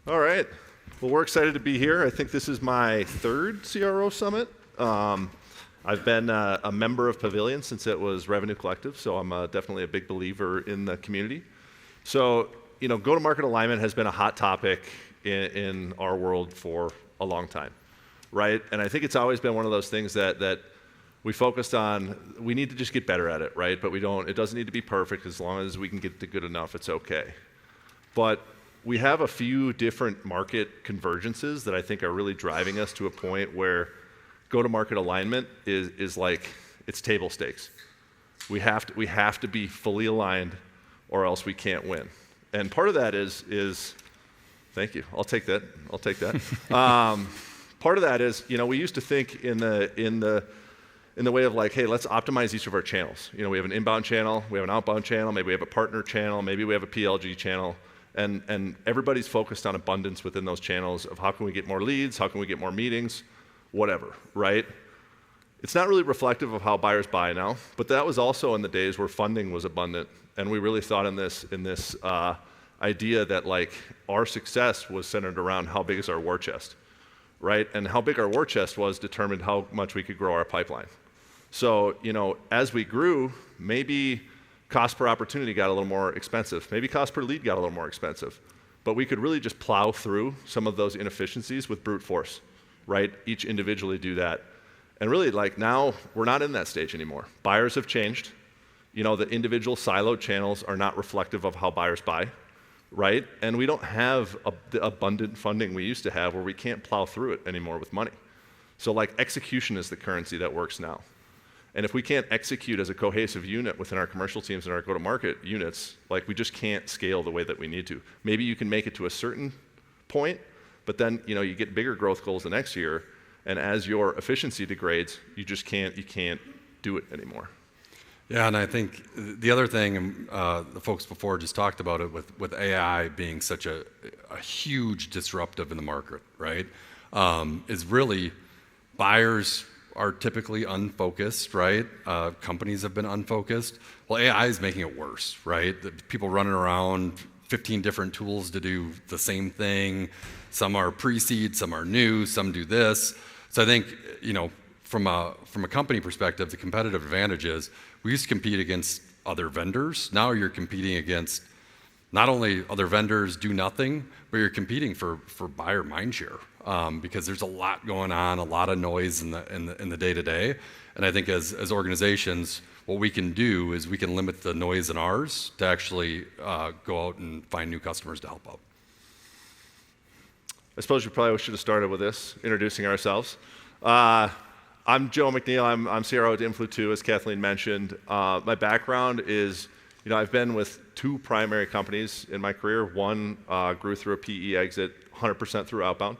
All right. Well, we're excited to be here. I think this is my third CRO Summit. I've been a member of Pavilion since it was Revenue Collective, so I'm definitely a big believer in the community. So, go-to-market alignment has been a hot topic in our world for a long time, right? And I think it's always been one of those things that we focused on. We need to just get better at it, right? But it doesn't need to be perfect. As long as we can get to good enough, it's okay. But we have a few different market convergences that I think are really driving us to a point where go-to-market alignment is like, it's table stakes. We have to be fully aligned or else we can't win. And part of that is thank you, I'll take that. Part of that is, we used to think in the way of like, hey, let's optimize each of our channels. We have an inbound channel, we have an outbound channel, maybe we have a partner channel, maybe we have a PLG channel. And everybody's focused on abundance within those channels of how can we get more leads, how can we get more meetings, whatever, right? It's not really reflective of how buyers buy now, but that was also in the days where funding was abundant, and we really thought in this idea that like our success was centered around how big is our war chest, right? And how big our war chest was determined how much we could grow our pipeline. So, as we grew, maybe cost per opportunity got a little more expensive. Maybe cost per lead got a little more expensive. But we could really just plow through some of those inefficiencies with brute force, right? Each individually do that. And really, like now, we're not in that stage anymore. Buyers have changed. The individual siloed channels are not reflective of how buyers buy, right? And we don't have the abundant funding we used to have where we can't plow through it anymore with money. So like execution is the currency that works now. And if we can't execute as a cohesive unit within our commercial teams and our go-to-market units, like we just can't scale the way that we need to. Maybe you can make it to a certain point, but then you get bigger growth goals the next year, and as your efficiency degrades, you can't do it anymore. Yeah, and I think the other thing, the folks before just talked about it with AI being such a huge disruptive in the market, right? Is really buyers are typically unfocused, right? Companies have been unfocused. Well, AI is making it worse, right? People running around 15 different tools to do the same thing. Some are pre-seed, some are new, some do this. So I think, from a company perspective, the competitive advantage is we used to compete against other vendors. Now you're competing against not only other vendors do nothing, but you're competing for buyer mindshare. Because there's a lot going on, a lot of noise in the day-to-day. And I think as organizations, what we can do is we can limit the noise in ours to actually go out and find new customers to help out. I suppose we probably should have started with this, introducing ourselves. I'm Joe McNeill. I'm CRO at Influ2, as Kathleen mentioned. My background is, I've been with two primary companies in my career. One grew through a PE exit 100% through outbound.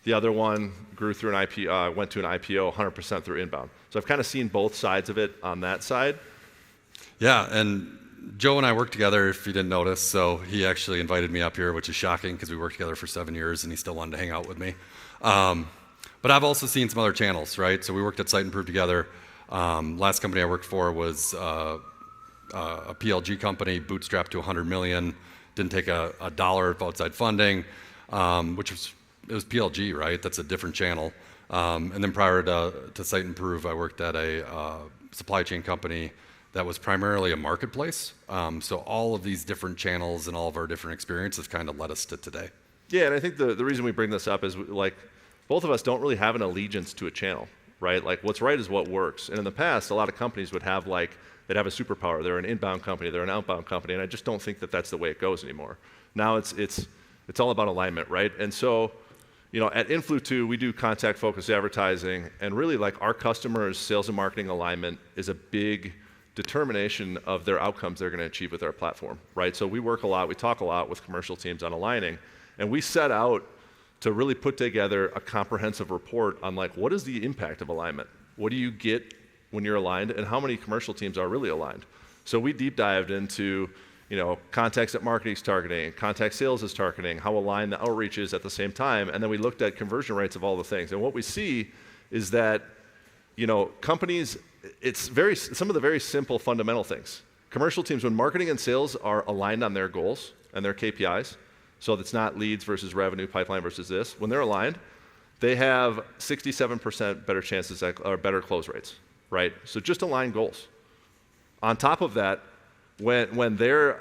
The other one grew through an IPO, went to an IPO 100% through inbound. So I've kind of seen both sides of it on that side. Yeah, and Joe and I worked together, if you didn't notice, so he actually invited me up here, which is shocking because we worked together for 7 years and he still wanted to hang out with me. But I've also seen some other channels, right? So we worked at Site Improve together. Last company I worked for was a PLG company, bootstrapped to $100 million, didn't take a dollar of outside funding, it was PLG, right? That's a different channel. And then prior to Site Improve, I worked at a supply chain company that was primarily a marketplace. So all of these different channels and all of our different experiences kind of led us to today. Yeah, and I think the reason we bring this up is like both of us don't really have an allegiance to a channel, right? Like what's right is what works. And in the past, a lot of companies would have they'd have a superpower. They're an inbound company, they're an outbound company, and I just don't think that that's the way it goes anymore. Now it's all about alignment, right? And so, at Influ2, we do contact-focused advertising, and really like our customers' sales and marketing alignment is a big determination of their outcomes they're going to achieve with our platform, right? So we work a lot, we talk a lot with commercial teams on aligning, and we set out to really put together a comprehensive report on like what is the impact of alignment? What do you get when you're aligned, and how many commercial teams are really aligned? So we deep dived into contacts that marketing is targeting, contact sales is targeting, how aligned the outreach is at the same time, and then we looked at conversion rates of all the things. And what we see is that, companies, it's some of the very simple fundamental things. Commercial teams, when marketing and sales are aligned on their goals and their KPIs, so it's not leads versus revenue, pipeline versus this, when they're aligned, they have 67% better chances or better close rates, right? So just align goals. On top of that, when they're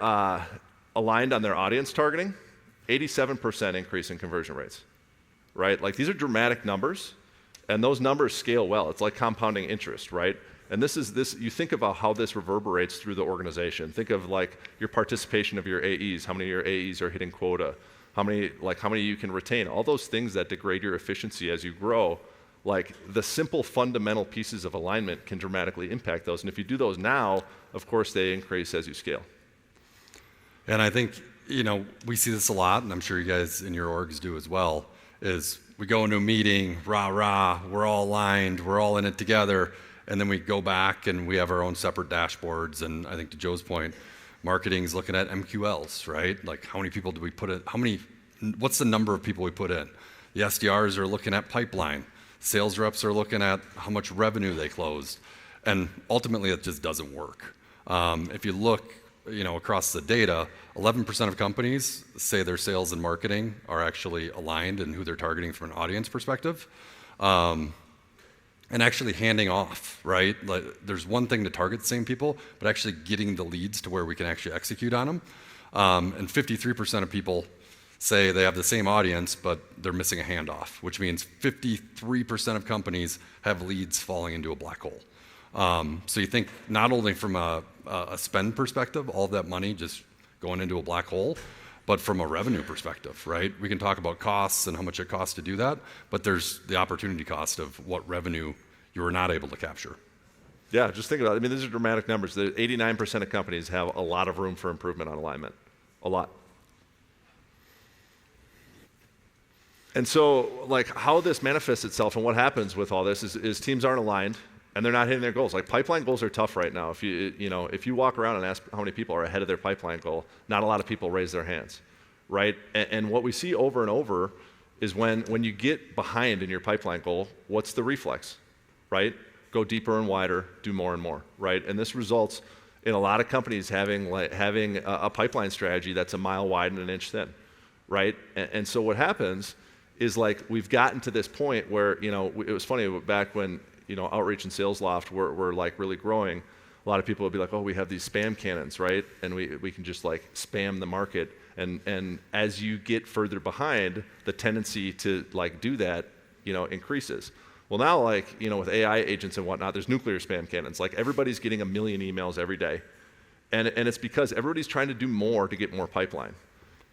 aligned on their audience targeting, 87% increase in conversion rates, right? Like these are dramatic numbers, and those numbers scale well. It's like compounding interest, right? And you think about how this reverberates through the organization. Think of like your participation of your AEs, how many of your AEs are hitting quota, how many you can retain, all those things that degrade your efficiency as you grow. Like the simple fundamental pieces of alignment can dramatically impact those. And if you do those now, of course they increase as you scale. And I think, we see this a lot, and I'm sure you guys in your orgs do as well, is we go into a meeting, rah, we're all aligned, we're all in it together, and then we go back and we have our own separate dashboards. And I think to Joe's point, marketing's looking at MQLs, right? Like how many people do we put in, what's the number of people we put in? The SDRs are looking at pipeline. Sales reps are looking at how much revenue they closed. And ultimately it just doesn't work. If you look, across the data, 11% of companies say their sales and marketing are actually aligned in who they're targeting from an audience perspective. And actually handing off, right? Like, there's one thing to target the same people, but actually getting the leads to where we can actually execute on them. And 53% of people say they have the same audience, but they're missing a handoff, which means 53% of companies have leads falling into a black hole. So you think not only from a spend perspective, all of that money just going into a black hole, but from a revenue perspective, right? We can talk about costs and how much it costs to do that, but there's the opportunity cost of what revenue you were not able to capture. Yeah, just think about it. I mean, these are dramatic numbers. 89% of companies have a lot of room for improvement on alignment. A lot. And so, like, how this manifests itself and what happens with all this is teams aren't aligned and they're not hitting their goals. Like, pipeline goals are tough right now. If you walk around and ask how many people are ahead of their pipeline goal, not a lot of people raise their hands, right? And what we see over and over is when you get behind in your pipeline goal, what's the reflex, right? Go deeper and wider, do more and more, right? And this results in a lot of companies having a pipeline strategy that's a mile wide and an inch thin, right? And so what happens is, like, we've gotten to this point where, it was funny back when, Outreach and Sales Loft were like really growing. A lot of people would be like, oh, we have these spam cannons, right? And we can just like spam the market. And as you get further behind, the tendency to like do that, increases. Well, now, like, with AI agents and whatnot, there's nuclear spam cannons. Like, everybody's getting 1 million emails every day. And it's because everybody's trying to do more to get more pipeline.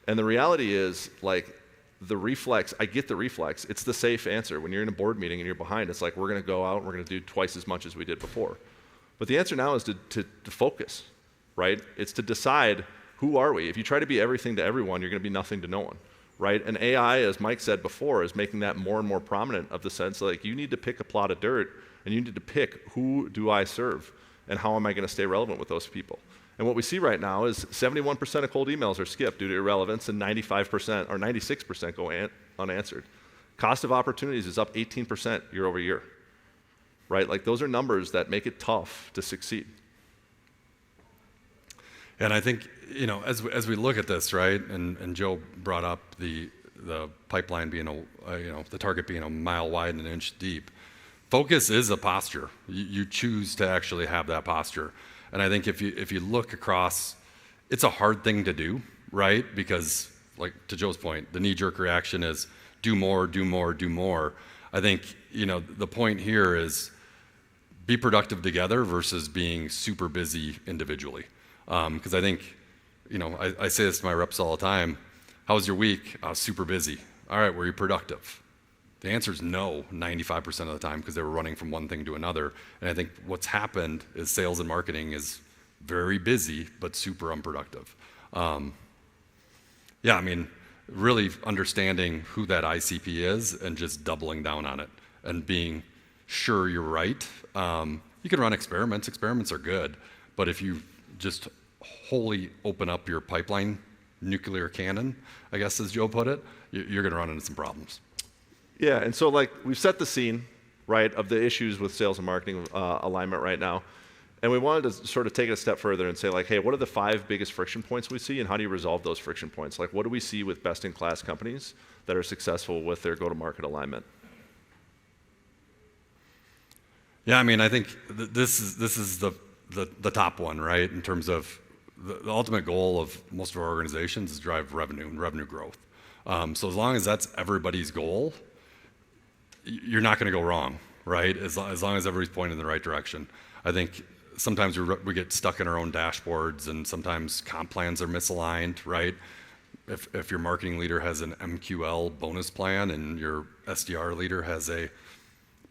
And the reality is, like, the reflex, I get the reflex. It's the safe answer. When you're in a board meeting and you're behind, it's like, we're going to go out and we're going to do twice as much as we did before. But the answer now is to focus, right? It's to decide, who are we? If you try to be everything to everyone, you're going to be nothing to no one, right? And AI, as Mike said before, is making that more and more prominent, of the sense, like, you need to pick a plot of dirt and you need to pick, who do I serve and how am I going to stay relevant with those people? And what we see right now is 71% of cold emails are skipped due to irrelevance, and 95% or 96% go unanswered. Cost of opportunities is up 18% year over year, right? Like, those are numbers that make it tough to succeed. And I think, as we look at this, right, and Joe brought up the pipeline being the target being a mile wide and an inch deep. Focus is a posture. You choose to actually have that posture. And I think if you look across, it's a hard thing to do, right? Because, like, to Joe's point, the knee-jerk reaction is do more, do more, do more. I think, the point here is be productive together versus being super busy individually. Because I think, I say this to my reps all the time. How was your week? I was super busy. All right, were you productive? The answer is no, 95% of the time, because they were running from one thing to another. And I think what's happened is sales and marketing is very busy, but super unproductive. Really understanding who that ICP is and just doubling down on it and being sure you're right. You can run experiments. Experiments are good. But if you just wholly open up your pipeline nuclear cannon, I guess as Joe put it, you're going to run into some problems. Yeah, and so, like, we've set the scene, right, of the issues with sales and marketing alignment right now. And we wanted to sort of take it a step further and say like, hey, what are the 5 biggest friction points we see and how do you resolve those friction points? Like what do we see with best-in-class companies that are successful with their go-to-market alignment? Yeah, I mean, I think this is the top one, right? In terms of the ultimate goal of most of our organizations is drive revenue and revenue growth. So as long as that's everybody's goal, you're not going to go wrong, right? As long as everybody's pointing in the right direction. I think sometimes we get stuck in our own dashboards, and sometimes comp plans are misaligned, right? If your marketing leader has an MQL bonus plan and your SDR leader has a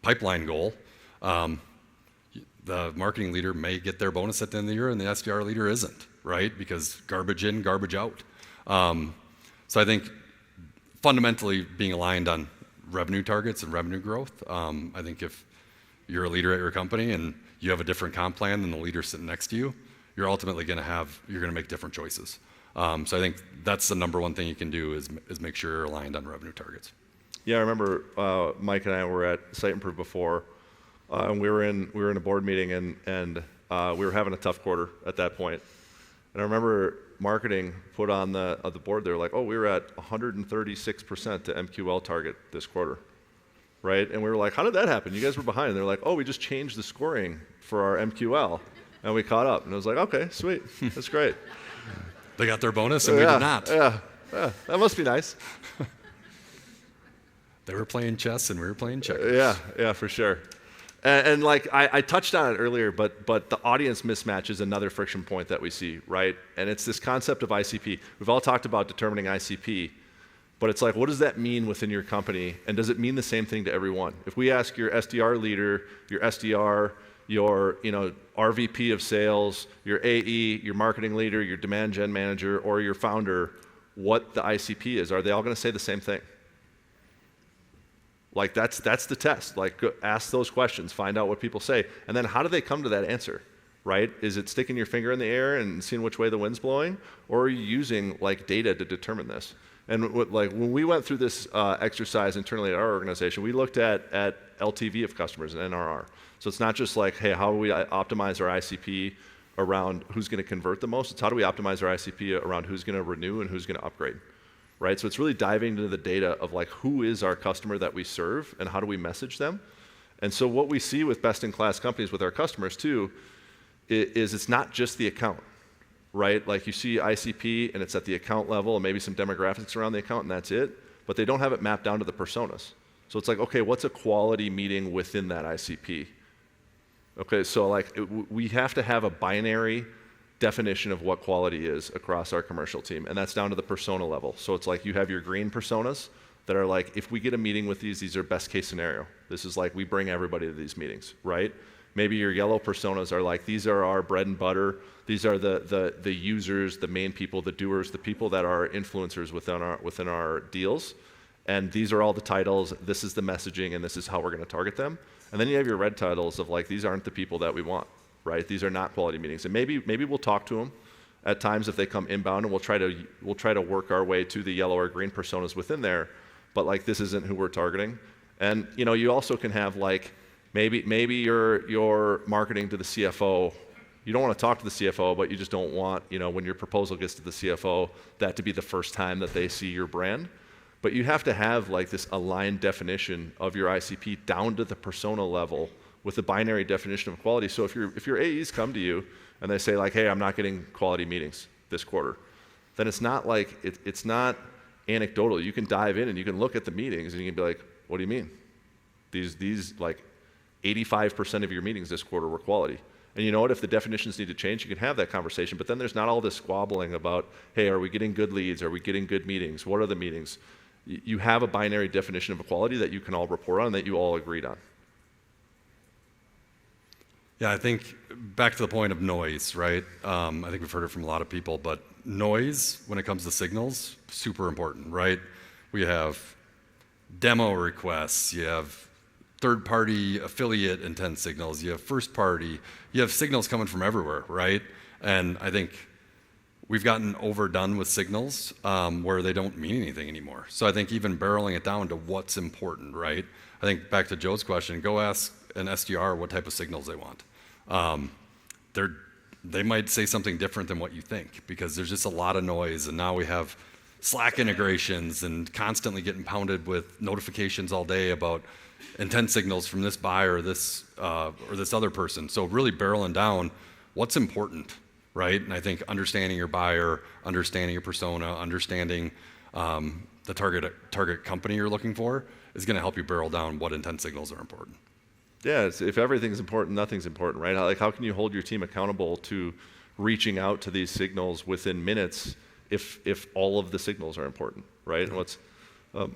pipeline goal, the marketing leader may get their bonus at the end of the year and the SDR leader isn't, right? Because garbage in, garbage out. So I think fundamentally being aligned on revenue targets and revenue growth. I think if you're a leader at your company and you have a different comp plan than the leader sitting next to you, you're ultimately going to make different choices. So I think that's the number one thing you can do is make sure you're aligned on revenue targets. Yeah, I remember Mike and I were at Site Improve before, and we were in a board meeting, and we were having a tough quarter at that point. And I remember marketing put on the board, they were like, oh, we were at 136% to MQL target this quarter, right? And we were like, how did that happen? You guys were behind. And they're like, oh, we just changed the scoring for our MQL, and we caught up. And I was like, okay, sweet, that's great. They got their bonus and we did not. Yeah, that must be nice. They were playing chess and we were playing checkers. Yeah, for sure. And like I touched on it earlier, but the audience mismatch is another friction point that we see, right? And it's this concept of ICP. We've all talked about determining ICP, but it's like, what does that mean within your company? And does it mean the same thing to everyone? If we ask your SDR leader, your SDR, your RVP of sales, your AE, your marketing leader, your demand gen manager, or your founder, what the ICP is, are they all going to say the same thing? Like that's the test. Like ask those questions, find out what people say, and then how do they come to that answer, right? Is it sticking your finger in the air and seeing which way the wind's blowing, or are you using like data to determine this? And when we went through this exercise internally at our organization, we looked at LTV of customers and NRR. So it's not just like, hey, how do we optimize our ICP around who's going to convert the most? It's how do we optimize our ICP around who's going to renew and who's going to upgrade, right? So it's really diving into the data of like who is our customer that we serve and how do we message them. And so what we see with best-in-class companies with our customers too is it's not just the account, right? Like you see ICP and it's at the account level and maybe some demographics around the account and that's it, but they don't have it mapped down to the personas. So it's like, okay, what's a quality meeting within that ICP? Okay, so like we have to have a binary definition of what quality is across our commercial team, and that's down to the persona level. So it's like you have your green personas that are like, if we get a meeting with these are best case scenario. This is like we bring everybody to these meetings, right? Maybe your yellow personas are like, these are our bread and butter. These are the users, the main people, the doers, the people that are influencers within our deals. And these are all the titles, this is the messaging, and this is how we're going to target them. And then you have your red titles of like, these aren't the people that we want, right? These are not quality meetings. And maybe we'll talk to them at times if they come inbound, and we'll try to work our way to the yellow or green personas within there. But like, this isn't who we're targeting. And you also can have like, maybe you're marketing to the CFO. You don't want to talk to the CFO, but you just don't want, when your proposal gets to the CFO, that to be the first time that they see your brand. But you have to have like this aligned definition of your ICP down to the persona level with a binary definition of quality. So if your AEs come to you and they say like, hey, I'm not getting quality meetings this quarter, then it's not like, it's not anecdotal. You can dive in and you can look at the meetings and you can be like, what do you mean? These like 85% of your meetings this quarter were quality. And you know what, if the definitions need to change, you can have that conversation, but then there's not all this squabbling about, hey, are we getting good leads? Are we getting good meetings? What are the meetings? You have a binary definition of equality that you can all report on, that you all agreed on. Yeah, I think back to the point of noise, right? I think we've heard it from a lot of people, but noise, when it comes to signals, super important, right? We have demo requests, you have third-party affiliate intent signals, you have first-party, you have signals coming from everywhere, right? And I think we've gotten overdone with signals where they don't mean anything anymore. So I think even barreling it down to what's important, right? I think back to Joe's question, go ask an SDR what type of signals they want. they might say something different than what you think because there's just a lot of noise. And now we have Slack integrations and constantly getting pounded with notifications all day about intent signals from this buyer or this other person. So really barreling down what's important, right? And I think understanding your buyer, understanding your persona, understanding the target company you're looking for is going to help you barrel down what intent signals are important. Yeah, if everything's important, nothing's important, right? Like, how can you hold your team accountable to reaching out to these signals within minutes if all of the signals are important, right? And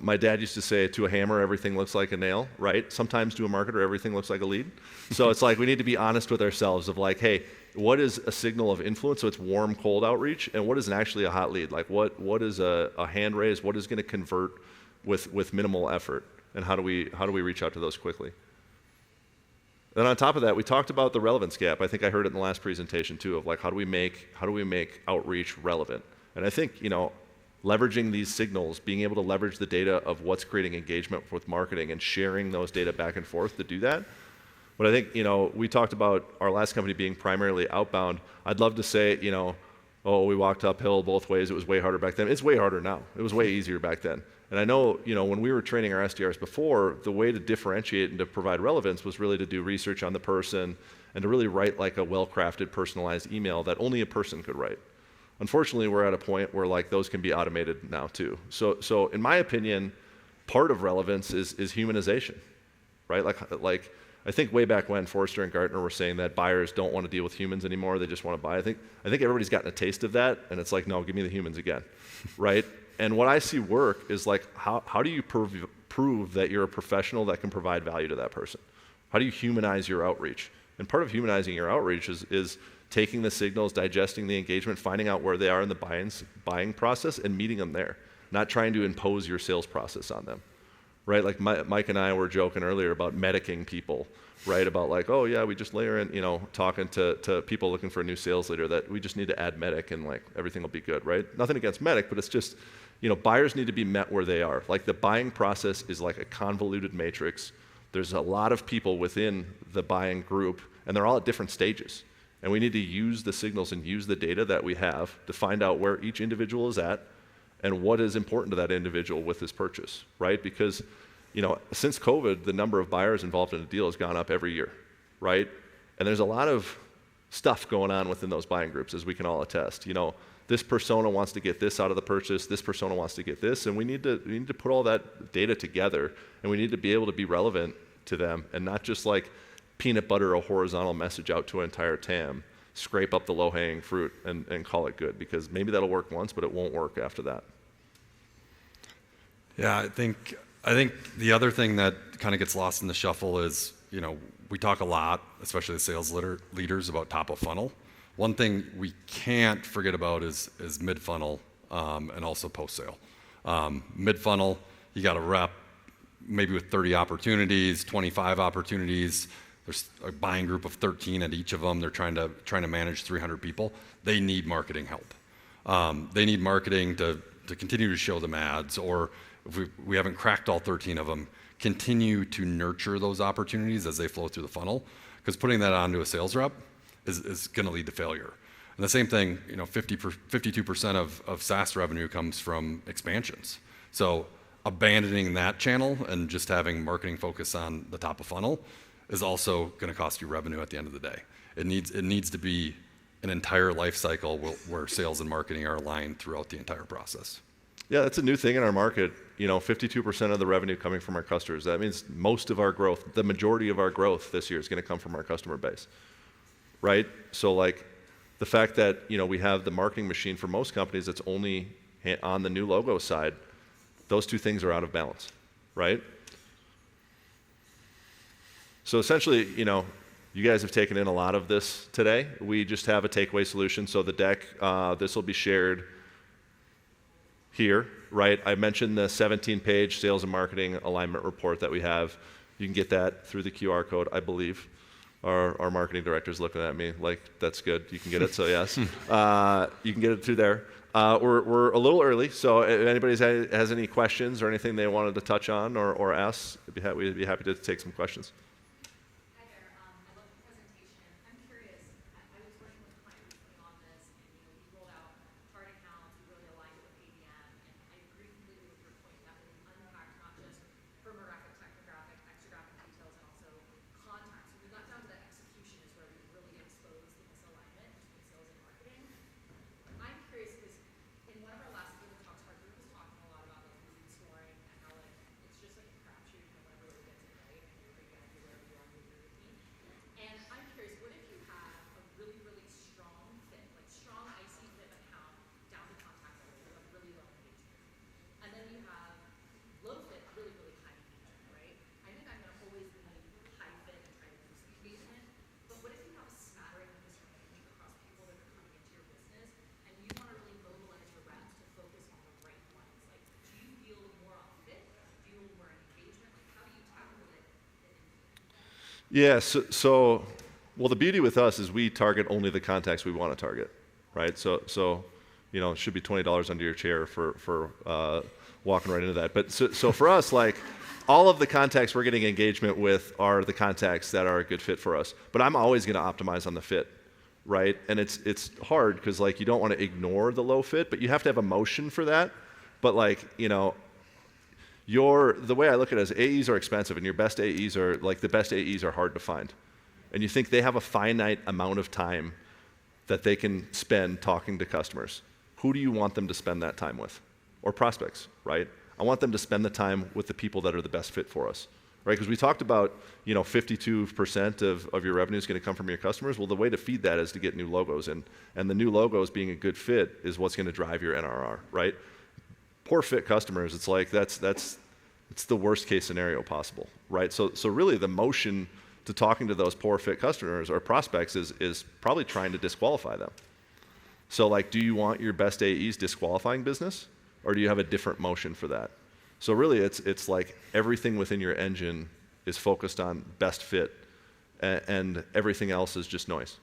my dad used to say, to a hammer, everything looks like a nail, right? Sometimes to a marketer, everything looks like a lead. So it's like we need to be honest with ourselves of like, hey, what is a signal of influence? So it's warm, cold outreach, and what is actually a hot lead? Like what is a hand raise? What is going to convert with minimal effort? And how do we reach out to those quickly? Then on top of that, we talked about the relevance gap. I think I heard it in the last presentation too, of like how do we make outreach relevant? And I think, leveraging these signals, being able to leverage the data of what's creating engagement with marketing and sharing those data back and forth to do that. But I think, we talked about our last company being primarily outbound. I'd love to say, we walked uphill both ways. It was way harder back then. It's way harder now. It was way easier back then. And I know, when we were training our SDRs before, the way to differentiate and to provide relevance was really to do research on the person and to really write like a well-crafted, personalized email that only a person could write. Unfortunately, we're at a point where like those can be automated now too. So in my opinion, part of relevance is humanization, right? Like I think way back when Forrester and Gartner were saying that buyers don't want to deal with humans anymore; they just want to buy. I think everybody's gotten a taste of that, and it's like, no, give me the humans again, right? And what I see work is like, how do you prove that you're a professional that can provide value to that person? How do you humanize your outreach? And part of humanizing your outreach is taking the signals, digesting the engagement, finding out where they are in the buying process, and meeting them there. Not trying to impose your sales process on them, right? Like Mike and I were joking earlier about medicing people, right? About like, oh yeah, we just layer in, talking to people looking for a new sales leader that we just need to add medic and like everything will be good, right? Nothing against medic, but it's just, buyers need to be met where they are. Like the buying process is like a convoluted matrix. There's a lot of people within the buying group, and they're all at different stages. And we need to use the signals and use the data that we have to find out where each individual is at and what is important to that individual with this purchase, right? Because, since COVID, the number of buyers involved in a deal has gone up every year, right? And there's a lot of stuff going on within those buying groups, as we can all attest. This persona wants to get this out of the purchase, this persona wants to get this, and we need to put all that data together, and we need to be able to be relevant to them and not just like peanut butter a horizontal message out to an entire TAM, scrape up the low-hanging fruit and call it good, because maybe that'll work once, but it won't work after that. Yeah, I think the other thing that kind of gets lost in the shuffle is, we talk a lot, especially the sales leaders, about top of funnel. One thing we can't forget about is mid-funnel and also post-sale. Mid-funnel, you got a rep maybe with 30 opportunities, 25 opportunities. There's a buying group of 13 at each of them. They're trying to manage 300 people. They need marketing help. They need marketing to continue to show them ads, or if we haven't cracked all 13 of them, continue to nurture those opportunities as they flow through the funnel, because putting that onto a sales rep is going to lead to failure. And the same thing, 52% of SaaS revenue comes from expansions. So abandoning that channel and just having marketing focus on the top of funnel is also going to cost you revenue at the end of the day. It needs to be an entire life cycle where sales and marketing are aligned throughout the entire process. Yeah, that's a new thing in our market. 52% of the revenue coming from our customers. That means most of our growth, the majority of our growth this year is going to come from our customer base, right? So like the fact that, we have the marketing machine for most companies that's only on the new logo side, those two things are out of balance, right? So essentially, you guys have taken in a lot of this today. We just have a takeaway solution. So the deck, this will be shared here, right? I mentioned the 17-page sales and marketing alignment report that we have. You can get that through the QR code, I believe. Our marketing director's looking at me like, that's good, you can get it, so yes. You can get it through there. We're a little early, so if anybody has any questions or anything they wanted to touch on or ask, we'd be happy to take some questions. Hi there. I love the presentation. I'm curious. I would Yeah, well, the beauty with us is we target only the contacts we want to target, right? So it should be $20 under your chair for walking right into that. But so for us, like, all of the contacts we're getting engagement with are the contacts that are a good fit for us. But I'm always going to optimize on the fit, right? And it's hard because, like, you don't want to ignore the low fit, but you have to have a motion for that. But, like, the way I look at it is AEs are expensive, and your best AEs are, like, the best AEs are hard to find. And you think they have a finite amount of time that they can spend talking to customers. Who do you want them to spend that time with? Or prospects, right? I want them to spend the time with the people that are the best fit for us, right? Because we talked about, 52% of your revenue is going to come from your customers. Well, the way to feed that is to get new logos in. And the new logos being a good fit is what's going to drive your NRR, right? Poor fit customers, it's like it's the worst case scenario possible, right? So really the motion to talking to those poor fit customers or prospects is probably trying to disqualify them. So, like, do you want your best AEs disqualifying business, or do you have a different motion for that? So really it's like everything within your engine is focused on best fit, and everything else is just noise.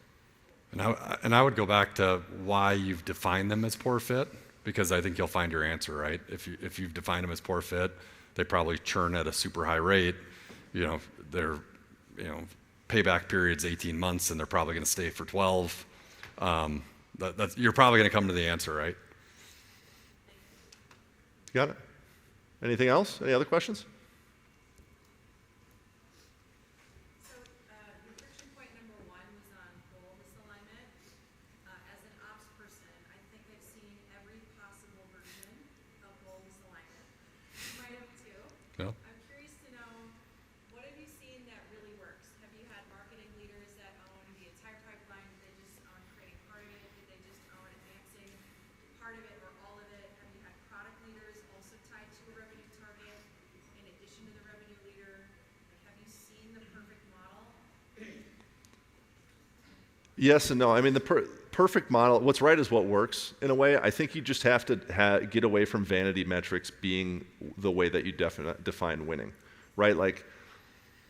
And I would go back to why you've defined them as poor fit, because I think you'll find your answer, right? If you've defined them as poor fit, they probably churn at a super high rate. Their payback period's 18 months, and they're probably going to stay for 12. You're probably going to come to the answer, right? Got it. Anything else? Any other questions? So your friction point number 1 was on goal misalignment. As an ops person, I think I've seen every possible version of goal misalignment. You might have too. Yeah. I'm curious to know, what have you seen that really works? Have you had marketing leaders that own the entire pipeline? Did they just own creating part of it? Did they just own advancing part of it or all of it? Have you had product leaders also tied to a revenue target in addition to the revenue leader? Have you seen the perfect model? Yes and no. I mean, the perfect model, what's right is what works in a way. I think you just have to get away from vanity metrics being the way that you define winning, right? Like,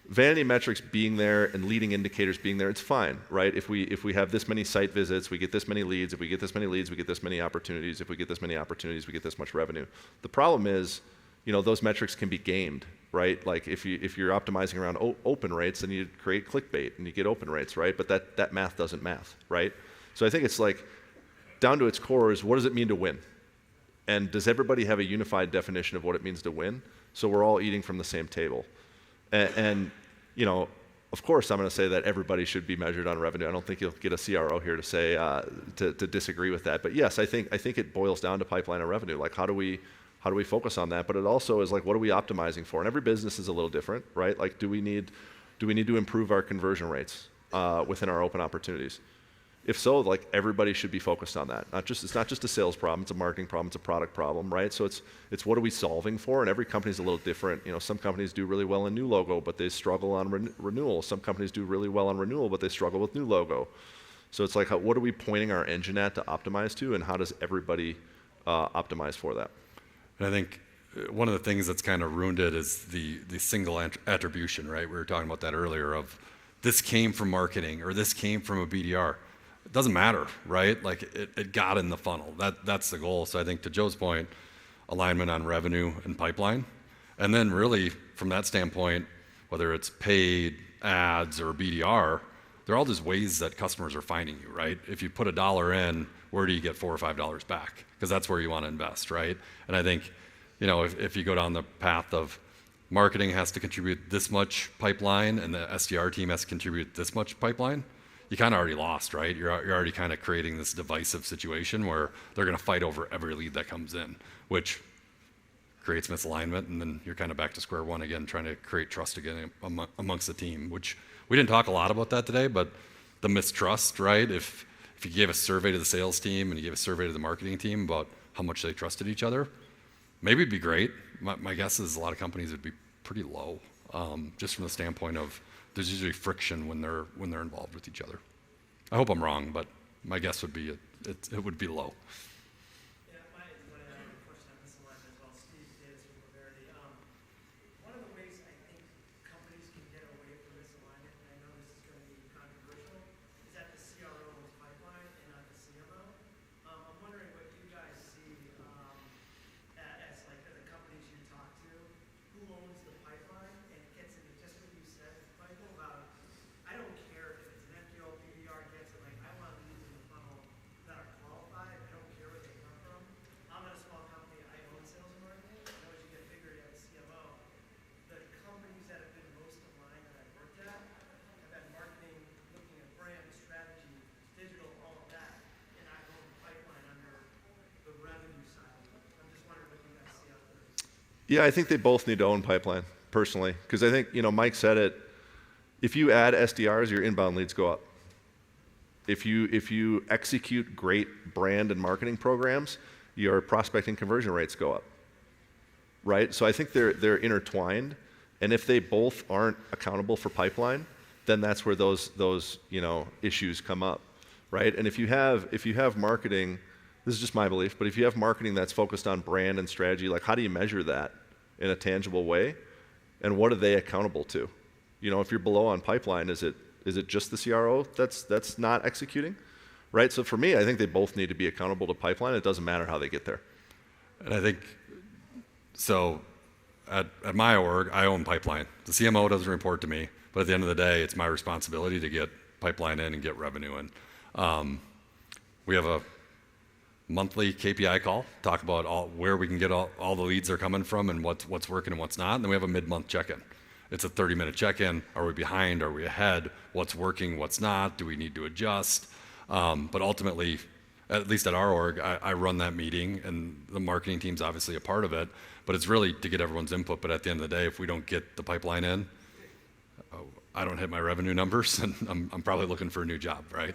vanity metrics being there and leading indicators being there, it's fine, right? If we have this many site visits, we get this many leads. If we get this many leads, we get this many opportunities. If we get this many opportunities, we get this much revenue. The problem is, those metrics can be gamed, right? Like, if you're optimizing around open rates, then you create clickbait and you get open rates, right? But that math doesn't math, right? So I think it's like, down to its core is, what does it mean to win? And does everybody have a unified definition of what it means to win? So we're all eating from the same table. And of course, I'm going to say that everybody should be measured on revenue. I don't think you'll get a CRO here to say to disagree with that. But yes, I think it boils down to pipeline and revenue. Like, how do we focus on that? But it also is like, what are we optimizing for? And every business is a little different, right? Like, do we need to improve our conversion rates within our open opportunities? If so, like, everybody should be focused on that. It's not just a sales problem, it's a marketing problem, it's a product problem, right? So it's what are we solving for? And every company's a little different. Some companies do really well in new logo, but they struggle on renewal. Some companies do really well on renewal, but they struggle with new logo. So it's like, what are we pointing our engine at to optimize to, and how does everybody optimize for that? And I think one of the things that's kind of ruined it is the single attribution, right? We were talking about that earlier of, this came from marketing or this came from a BDR. It doesn't matter, right? Like, it got in the funnel. That's the goal. So I think, to Joe's point, alignment on revenue and pipeline. And then really, from that standpoint, whether it's paid ads or BDR, they're all just ways that customers are finding you, right? If you put $1 in, where do you get $4 or $5 back? Because that's where you want to invest, right? And I think, if you go down the path of marketing has to contribute this much pipeline and the SDR team has to contribute this much pipeline, you kind of already lost, right? You're already kind of creating this divisive situation where they're going to fight over every lead that comes in, which creates misalignment, and then you're kind of back to square one again, trying to create trust again amongst the team, which we didn't talk a lot about that today, but the mistrust, right? If you gave a survey to the sales team and you gave a survey to the marketing team about how much they trusted each other, maybe it'd be great. My guess is a lot of companies would be pretty low, just from the standpoint of, there's usually friction when they're involved with each other. I hope I'm wrong, but my guess would be it would be low. Yeah, my question on misalignment as well. Steve did this with Verity. One of the ways I think companies can get away from misalignment, Yeah, I think they both need to own pipeline, personally, because I think, Mike said it, if you add SDRs, your inbound leads go up. If you execute great brand and marketing programs, your prospecting conversion rates go up, right? So I think they're intertwined, and if they both aren't accountable for pipeline, then that's where those issues come up, right? And if you have marketing, this is just my belief, but if you have marketing that's focused on brand and strategy, like how do you measure that in a tangible way, and what are they accountable to? If you're below on pipeline, is it just the CRO that's not executing, right? So for me, I think they both need to be accountable to pipeline. It doesn't matter how they get there. And I think, so at my org, I own pipeline. The CMO doesn't report to me, but at the end of the day, it's my responsibility to get pipeline in and get revenue in. We have a monthly KPI call, talk about where we can get all the leads are coming from and what's working and what's not. And then we have a mid-month check-in. It's a 30-minute check-in. Are we behind? Are we ahead? What's working? What's not? Do we need to adjust? But ultimately, at least at our org, I run that meeting, and the marketing team's obviously a part of it. But it's really to get everyone's input. But at the end of the day, if we don't get the pipeline in, I don't hit my revenue numbers, and I'm probably looking for a new job, right?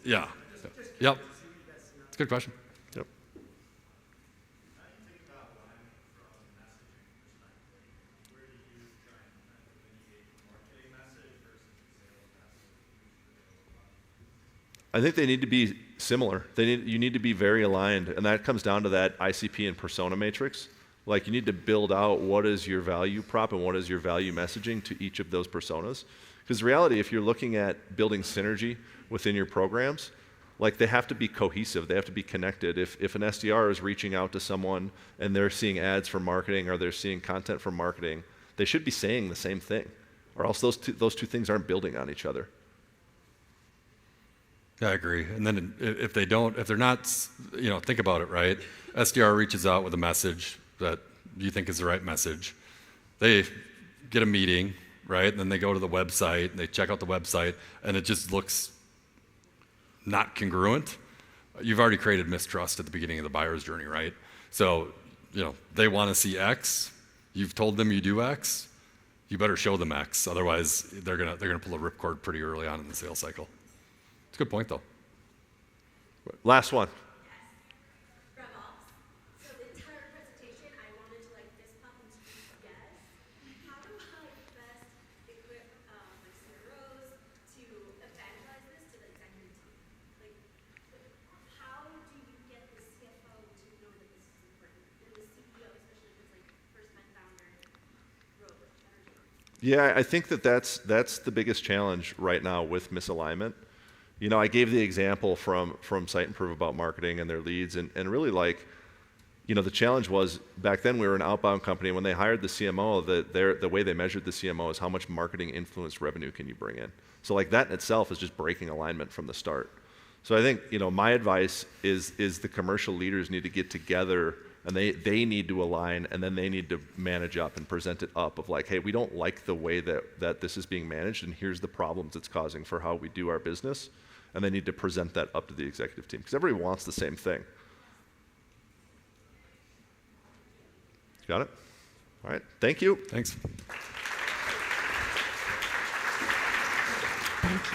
Yeah. Yep. It's a good question. Yep. I think they need to be similar. You need to be very aligned, and that comes down to that ICP and persona matrix. Like, you need to build out what is your value prop and what is your value messaging to each of those personas. Because the reality, if you're looking at building synergy within your programs, like, they have to be cohesive. They have to be connected. If an SDR is reaching out to someone and they're seeing ads for marketing or they're seeing content for marketing, they should be saying the same thing, or else those two things aren't building on each other. Yeah, I agree. And then if they're not, think about it, right? SDR reaches out with a message that you think is the right message. They get a meeting, right? And then they go to the website, and they check out the website, and it just looks not congruent. You've already created mistrust at the beginning of the buyer's journey, right? So, they want to see X. You've told them you do X. You better show them X. Otherwise, they're gonna pull a ripcord pretty early on in the sales cycle. It's a good point, though. Last one. So the entire presentation, I wanted to fist pump and scream yes. How do I best equip CROs to evangelize this to the executive team? How do you get the CFO to know that this is important? And the CEO, especially if it's first-time founder, road energy. Yeah, I think that's the biggest challenge right now with misalignment. I gave the example from Site Improve about marketing and their leads, and really the challenge was back then we were an outbound company. When they hired the CMO, the way they measured the CMO is how much marketing influenced revenue can you bring in. So that in itself is just breaking alignment from the start. So I think my advice is the commercial leaders need to get together and they need to align, and then they need to manage up and present it up of hey, we don't like the way that this is being managed, and here's the problems it's causing for how we do our business. And they need to present that up to the executive team because everybody wants the same thing. Got it? All right. Thank you. Thanks. Thank you.